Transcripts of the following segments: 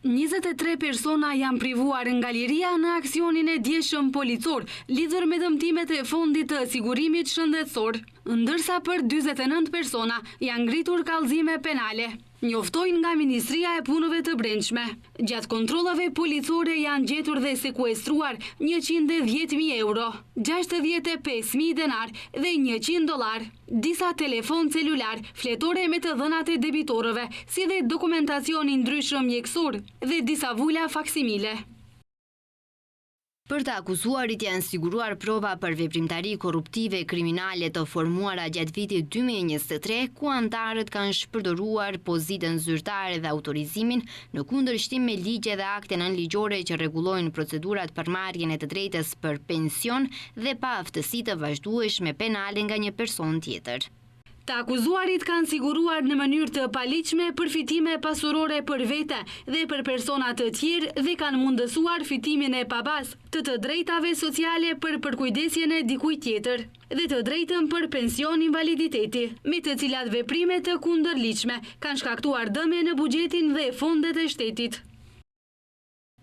23 persona janë privuar nga liria në aksionin e djeshëm policor lidhur me dëmtimet e fondit të sigurimit shëndetësor, ndërsa për 49 persona janë ngritur kallëzime penale, njoftojnë nga Ministria e Punëve të Brendshme. Gjatë kontrollave policore janë gjetur dhe sekuestruar 110.000 euro, 65.000 denar dhe $100, disa telefon celular, fletore me të dhënat e debitorëve, si dhe dokumentacion i ndryshëm mjekësor dhe disa vula faksimile. Për të akuzuarit janë siguruar prova për veprimtari korruptive kriminale të formuara gjatë vitit 2023, ku anëtarët kanë shpërdoruar pozitën zyrtare dhe autorizimin në kundërshtim me ligje dhe akte nënligjore që rregullojnë procedurat për marrjen e të drejtës për pension dhe pa aftësi të vazhdueshme penale nga një person tjetër. Të akuzuarit kanë siguruar në mënyrë të paligjshme përfitime pasurore për vete dhe për persona të tjerë dhe kanë mundësuar fitimin e pabas të drejtave sociale për përkujdesjen e dikujt tjetër dhe të drejtën për pension invaliditeti, me të cilat veprime të kundërligjshme kanë shkaktuar dëme në buxhetin dhe fondet e shtetit.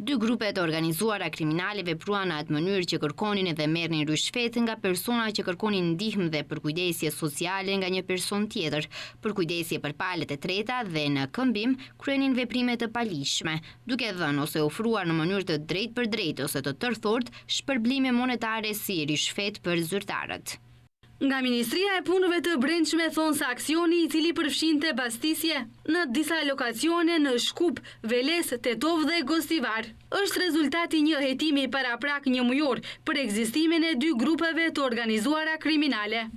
Dy grupet organizuara kriminale vepruan në atë mënyrë që kërkonin dhe merrnin rishfet nga persona që kërkonin ndihmë dhe përkujdesje sociale nga një person tjetër, përkujdesje për palët e treta dhe në këmbim kryenin veprime të paligjshme, duke dhënë ose ofruar në mënyrë të drejtë për drejtë ose të tërthortë shpërblime monetare si rishfet për zyrtarët. Nga Ministria e Punëve të Brendshme thonë se aksioni i cili përfshinte bastisje në disa lokacione në Shkup, Veles, Tetov dhe Gostivar, është rezultati një hetimi paraprak një mujor për ekzistimin e dy grupeve të organizuara kriminale.